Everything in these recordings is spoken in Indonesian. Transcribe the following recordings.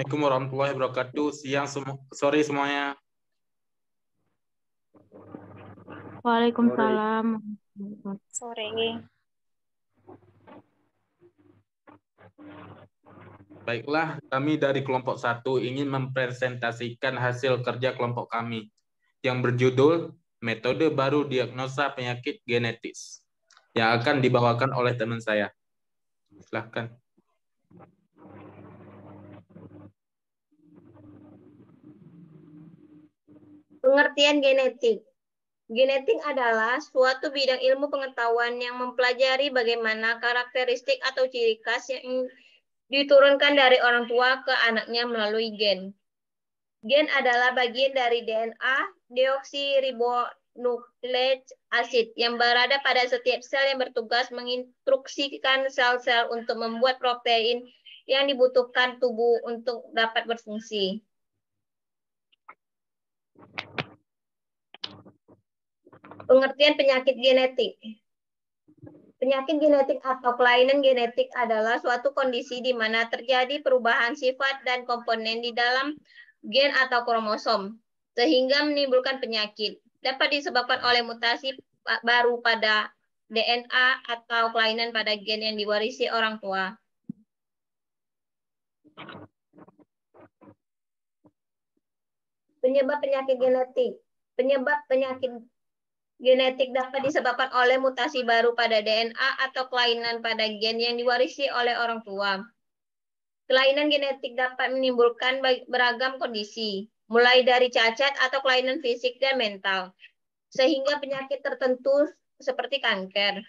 Assalamualaikum warahmatullahi wabarakatuh. Sore semuanya. Waalaikumsalam. Sore. Baiklah, kami dari kelompok 1 ingin mempresentasikan hasil kerja kelompok kami yang berjudul Metode Baru Diagnosa Penyakit Genetis yang akan dibawakan oleh teman saya. Silahkan. Pengertian genetik. Genetik adalah suatu bidang ilmu pengetahuan yang mempelajari bagaimana karakteristik atau ciri khas yang diturunkan dari orang tua ke anaknya melalui gen. Gen adalah bagian dari DNA, deoksiribonukleik asid, yang berada pada setiap sel yang bertugas menginstruksikan sel-sel untuk membuat protein yang dibutuhkan tubuh untuk dapat berfungsi. Pengertian penyakit genetik. Penyakit genetik atau kelainan genetik adalah suatu kondisi di mana terjadi perubahan sifat dan komponen di dalam gen atau kromosom, sehingga menimbulkan penyakit. Dapat disebabkan oleh mutasi baru pada DNA atau kelainan pada gen yang diwarisi orang tua. Penyebab penyakit genetik. Penyebab penyakit genetik dapat disebabkan oleh mutasi baru pada DNA atau kelainan pada gen yang diwarisi oleh orang tua. Kelainan genetik dapat menimbulkan beragam kondisi, mulai dari cacat atau kelainan fisik dan mental, sehingga penyakit tertentu seperti kanker.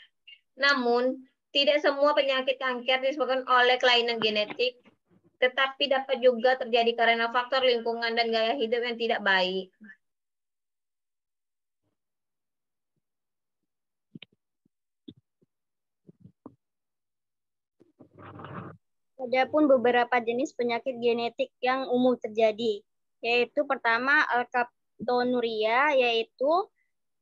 Namun, tidak semua penyakit kanker disebabkan oleh kelainan genetik, tetapi dapat juga terjadi karena faktor lingkungan dan gaya hidup yang tidak baik. Adapun beberapa jenis penyakit genetik yang umum terjadi, yaitu pertama alkaptonuria, yaitu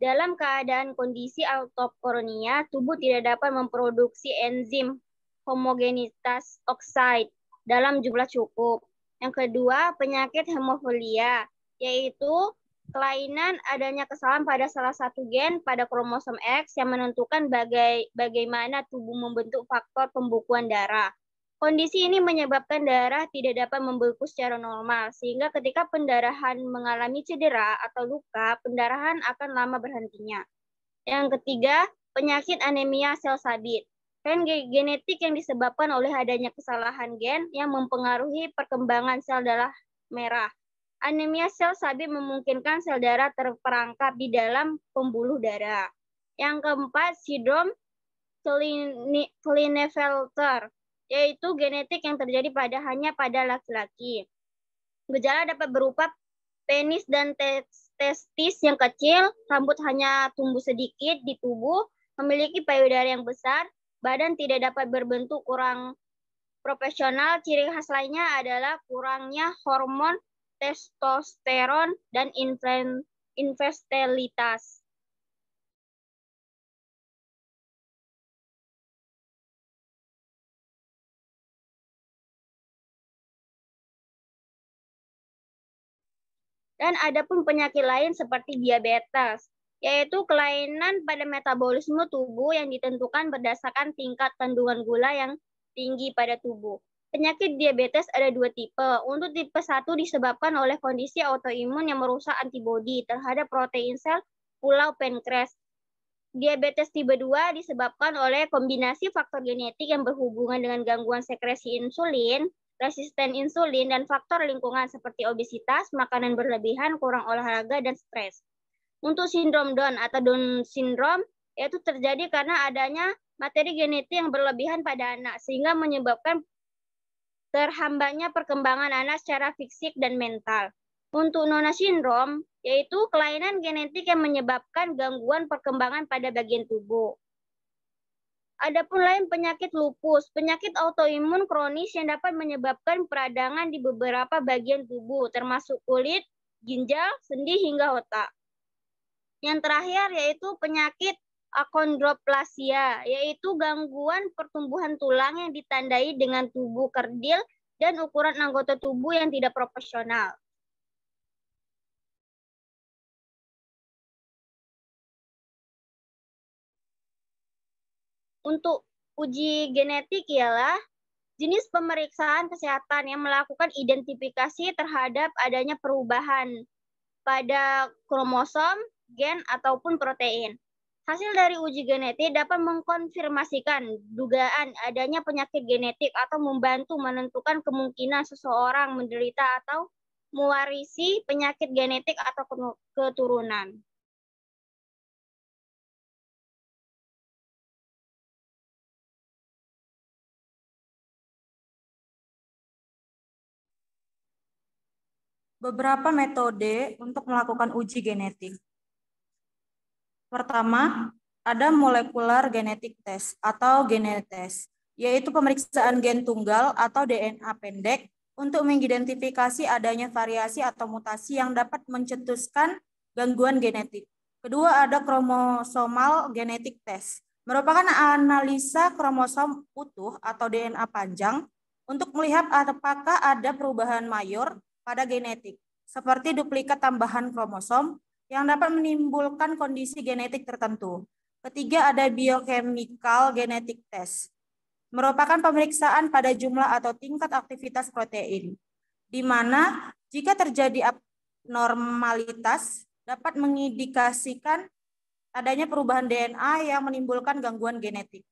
dalam keadaan kondisi autokronia, tubuh tidak dapat memproduksi enzim homogenitas oksida dalam jumlah cukup. Yang kedua, penyakit hemofilia, yaitu kelainan adanya kesalahan pada salah satu gen pada kromosom X yang menentukan bagaimana tubuh membentuk faktor pembukuan darah. Kondisi ini menyebabkan darah tidak dapat membeku secara normal, sehingga ketika pendarahan mengalami cedera atau luka, pendarahan akan lama berhentinya. Yang ketiga, penyakit anemia sel sabit. Gen genetik yang disebabkan oleh adanya kesalahan gen yang mempengaruhi perkembangan sel darah merah. Anemia sel sabit memungkinkan sel darah terperangkap di dalam pembuluh darah. Yang keempat, sindrom Klinefelter, yaitu genetik yang terjadi hanya pada laki-laki. Gejala dapat berupa penis dan testis yang kecil, rambut hanya tumbuh sedikit di tubuh, memiliki payudara yang besar, badan tidak dapat berbentuk kurang proporsional. Ciri khas lainnya adalah kurangnya hormon testosteron dan infertilitas. Dan ada pun penyakit lain seperti diabetes, yaitu kelainan pada metabolisme tubuh yang ditentukan berdasarkan tingkat kandungan gula yang tinggi pada tubuh. Penyakit diabetes ada dua tipe. Untuk tipe 1 disebabkan oleh kondisi autoimun yang merusak antibodi terhadap protein sel pulau pankreas. Diabetes tipe 2 disebabkan oleh kombinasi faktor genetik yang berhubungan dengan gangguan sekresi insulin, resisten insulin, dan faktor lingkungan seperti obesitas, makanan berlebihan, kurang olahraga, dan stres. Untuk sindrom Down atau Down syndrome, yaitu terjadi karena adanya materi genetik yang berlebihan pada anak, sehingga menyebabkan terhambatnya perkembangan anak secara fisik dan mental. Untuk Nona syndrome, yaitu kelainan genetik yang menyebabkan gangguan perkembangan pada bagian tubuh. Adapun lain penyakit lupus, penyakit autoimun kronis yang dapat menyebabkan peradangan di beberapa bagian tubuh, termasuk kulit, ginjal, sendi, hingga otak. Yang terakhir yaitu penyakit akondroplasia, yaitu gangguan pertumbuhan tulang yang ditandai dengan tubuh kerdil dan ukuran anggota tubuh yang tidak proporsional. Untuk uji genetik ialah jenis pemeriksaan kesehatan yang melakukan identifikasi terhadap adanya perubahan pada kromosom, gen, ataupun protein. Hasil dari uji genetik dapat mengkonfirmasikan dugaan adanya penyakit genetik atau membantu menentukan kemungkinan seseorang menderita atau mewarisi penyakit genetik atau keturunan. Beberapa metode untuk melakukan uji genetik. Pertama, ada molecular genetic test atau genetest, yaitu pemeriksaan gen tunggal atau DNA pendek untuk mengidentifikasi adanya variasi atau mutasi yang dapat mencetuskan gangguan genetik. Kedua, ada kromosomal genetic test, merupakan analisa kromosom utuh atau DNA panjang untuk melihat apakah ada perubahan mayor pada genetik, seperti duplikat tambahan kromosom yang dapat menimbulkan kondisi genetik tertentu. Ketiga, ada biochemical genetic test, merupakan pemeriksaan pada jumlah atau tingkat aktivitas protein, di mana jika terjadi abnormalitas dapat mengindikasikan adanya perubahan DNA yang menimbulkan gangguan genetik.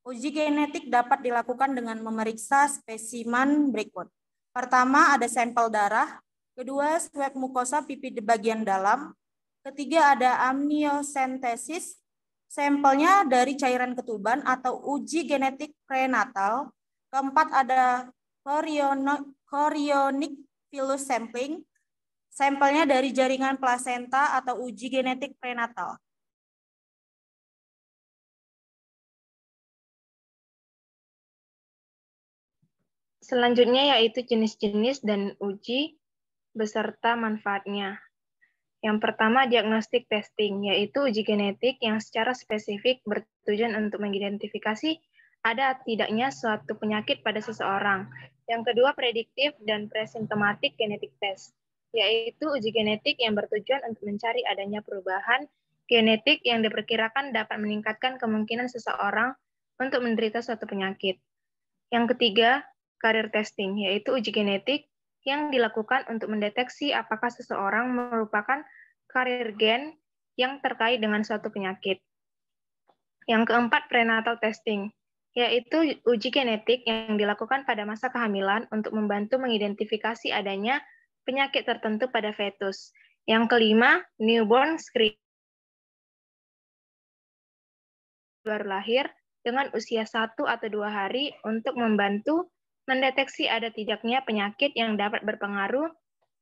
Uji genetik dapat dilakukan dengan memeriksa spesimen berikut. Pertama, ada sampel darah. Kedua, swab mukosa pipi di bagian dalam. Ketiga, ada amniocentesis. Sampelnya dari cairan ketuban atau uji genetik prenatal. Keempat, ada chorionic villus sampling. Sampelnya dari jaringan plasenta atau uji genetik prenatal. Selanjutnya yaitu jenis-jenis dan uji beserta manfaatnya. Yang pertama, diagnostic testing, yaitu uji genetik yang secara spesifik bertujuan untuk mengidentifikasi ada tidaknya suatu penyakit pada seseorang. Yang kedua, prediktif dan presymptomatic genetic test, yaitu uji genetik yang bertujuan untuk mencari adanya perubahan genetik yang diperkirakan dapat meningkatkan kemungkinan seseorang untuk menderita suatu penyakit. Yang ketiga, career testing, yaitu uji genetik yang dilakukan untuk mendeteksi apakah seseorang merupakan karir gen yang terkait dengan suatu penyakit. Yang keempat, prenatal testing, yaitu uji genetik yang dilakukan pada masa kehamilan untuk membantu mengidentifikasi adanya penyakit tertentu pada fetus. Yang kelima, newborn screening, baru lahir dengan usia 1 atau 2 hari untuk membantu mendeteksi ada tidaknya penyakit yang dapat berpengaruh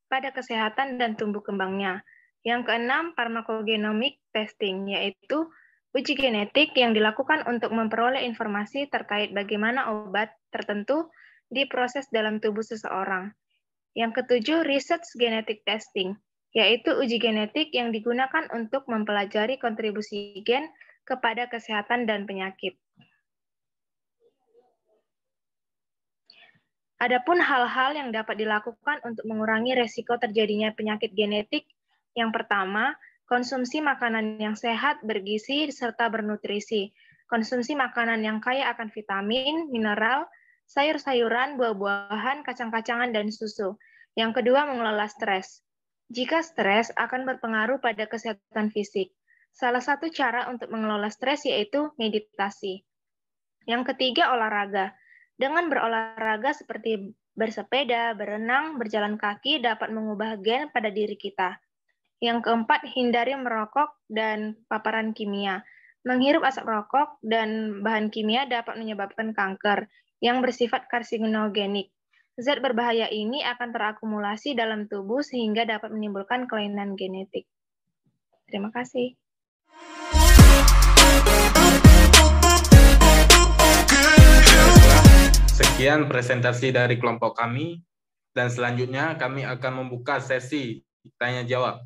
pada kesehatan dan tumbuh kembangnya. Yang keenam, pharmacogenomic testing, yaitu uji genetik yang dilakukan untuk memperoleh informasi terkait bagaimana obat tertentu diproses dalam tubuh seseorang. Yang ketujuh, research genetic testing, yaitu uji genetik yang digunakan untuk mempelajari kontribusi gen kepada kesehatan dan penyakit. Adapun hal-hal yang dapat dilakukan untuk mengurangi resiko terjadinya penyakit genetik, yang pertama, konsumsi makanan yang sehat, bergizi, serta bernutrisi. Konsumsi makanan yang kaya akan vitamin, mineral, sayur-sayuran, buah-buahan, kacang-kacangan, dan susu. Yang kedua, mengelola stres. Jika stres akan berpengaruh pada kesehatan fisik. Salah satu cara untuk mengelola stres yaitu meditasi. Yang ketiga, olahraga. Dengan berolahraga seperti bersepeda, berenang, berjalan kaki dapat mengubah gen pada diri kita. Yang keempat, hindari merokok dan paparan kimia. Menghirup asap rokok dan bahan kimia dapat menyebabkan kanker yang bersifat karsinogenik. Zat berbahaya ini akan terakumulasi dalam tubuh sehingga dapat menimbulkan kelainan genetik. Terima kasih. Sekian presentasi dari kelompok kami, dan selanjutnya kami akan membuka sesi tanya-jawab.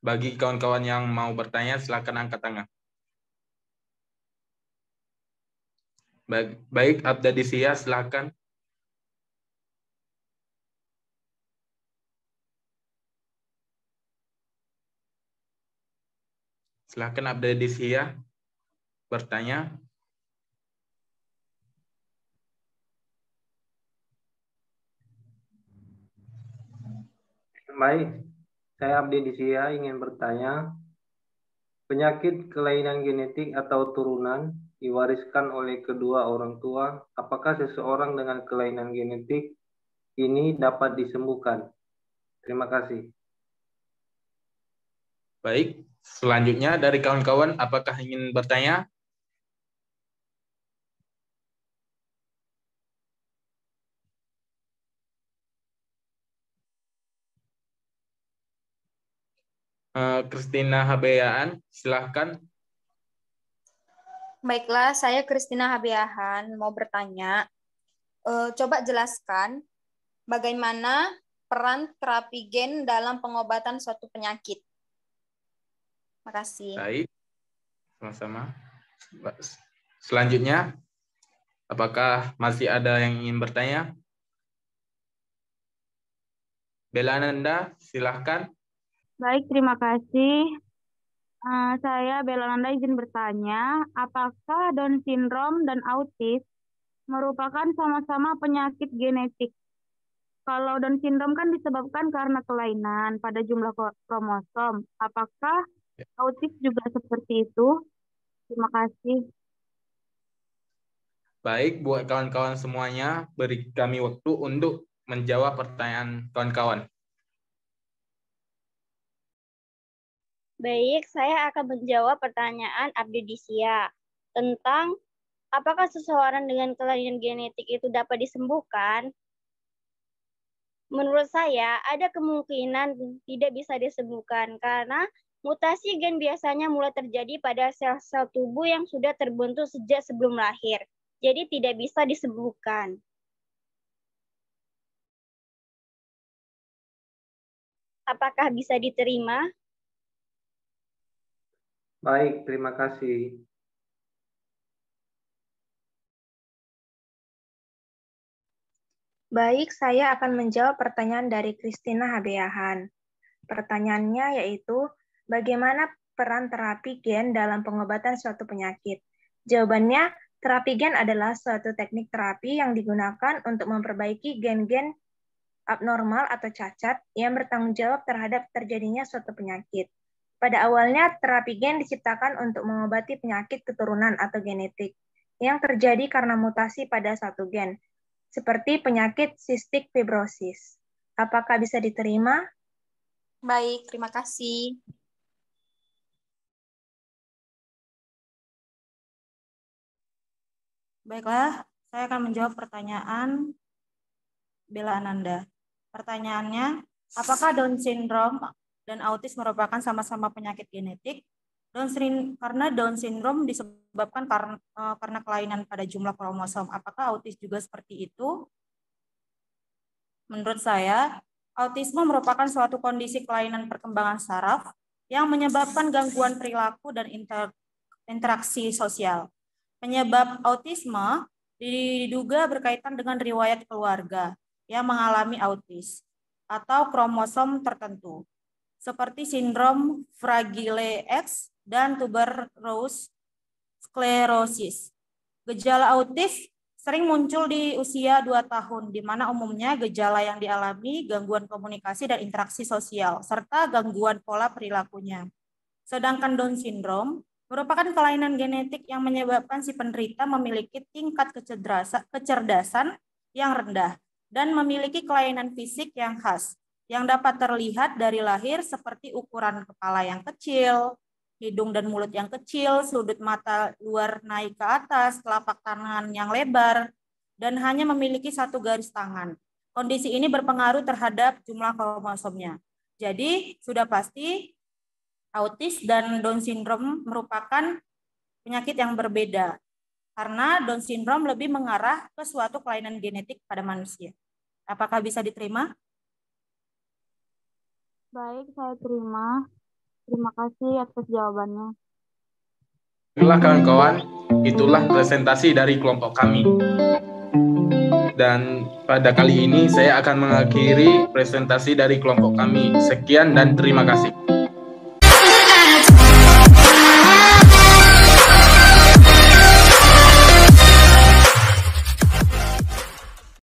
Bagi kawan-kawan yang mau bertanya, silakan angkat tangan. Baik, Abdadisia, silakan. Silakan Abdadisia bertanya. Baik, saya Abdi Disia ingin bertanya, penyakit kelainan genetik atau turunan diwariskan oleh kedua orang tua, apakah seseorang dengan kelainan genetik ini dapat disembuhkan? Terima kasih. Baik, selanjutnya dari kawan-kawan, apakah ingin bertanya? Christina Habeaan, silahkan. Baiklah, saya Christina Habiahan mau bertanya. Coba jelaskan bagaimana peran terapi gen dalam pengobatan suatu penyakit. Terima kasih. Baik, sama-sama. Selanjutnya, apakah masih ada yang ingin bertanya? Bella Nanda, silahkan. Baik, terima kasih. Saya Bella Nanda izin bertanya, apakah Down syndrome dan autis merupakan sama-sama penyakit genetik? Kalau Down syndrome kan disebabkan karena kelainan pada jumlah kromosom. Apakah autis juga seperti itu? Terima kasih. Baik, buat kawan-kawan semuanya, beri kami waktu untuk menjawab pertanyaan kawan-kawan. Baik, saya akan menjawab pertanyaan Abdi Disia tentang apakah seseorang dengan kelainan genetik itu dapat disembuhkan? Menurut saya, ada kemungkinan tidak bisa disembuhkan karena mutasi gen biasanya mulai terjadi pada sel-sel tubuh yang sudah terbentuk sejak sebelum lahir. Jadi tidak bisa disembuhkan. Apakah bisa diterima? Baik, terima kasih. Baik, saya akan menjawab pertanyaan dari Christina Habeahan. Pertanyaannya yaitu, bagaimana peran terapi gen dalam pengobatan suatu penyakit? Jawabannya, terapi gen adalah suatu teknik terapi yang digunakan untuk memperbaiki gen-gen abnormal atau cacat yang bertanggung jawab terhadap terjadinya suatu penyakit. Pada awalnya, terapi gen diciptakan untuk mengobati penyakit keturunan atau genetik yang terjadi karena mutasi pada satu gen, seperti penyakit sistik fibrosis. Apakah bisa diterima? Baik, terima kasih. Baiklah, saya akan menjawab pertanyaan Bella Ananda. Pertanyaannya, apakah Down syndrome dan autis merupakan sama-sama penyakit genetik? Karena Down syndrome disebabkan karena kelainan pada jumlah kromosom. Apakah autis juga seperti itu? Menurut saya, autisme merupakan suatu kondisi kelainan perkembangan saraf yang menyebabkan gangguan perilaku dan interaksi sosial. Penyebab autisme diduga berkaitan dengan riwayat keluarga yang mengalami autis atau kromosom tertentu, seperti sindrom Fragile X dan tuberous sclerosis. Gejala autis sering muncul di usia 2 tahun, di mana umumnya gejala yang dialami gangguan komunikasi dan interaksi sosial, serta gangguan pola perilakunya. Sedangkan Down syndrome merupakan kelainan genetik yang menyebabkan si penderita memiliki tingkat kecerdasan yang rendah dan memiliki kelainan fisik yang khas, yang dapat terlihat dari lahir seperti ukuran kepala yang kecil, hidung dan mulut yang kecil, sudut mata luar naik ke atas, telapak tangan yang lebar, dan hanya memiliki satu garis tangan. Kondisi ini berpengaruh terhadap jumlah kromosomnya. Jadi, sudah pasti autis dan Down syndrome merupakan penyakit yang berbeda, karena Down syndrome lebih mengarah ke suatu kelainan genetik pada manusia. Apakah bisa diterima? Baik, saya terima. Terima kasih atas jawabannya. Baiklah kawan-kawan, Itulah presentasi dari kelompok kami. Dan pada kali ini saya akan mengakhiri presentasi dari kelompok kami. Sekian dan terima kasih.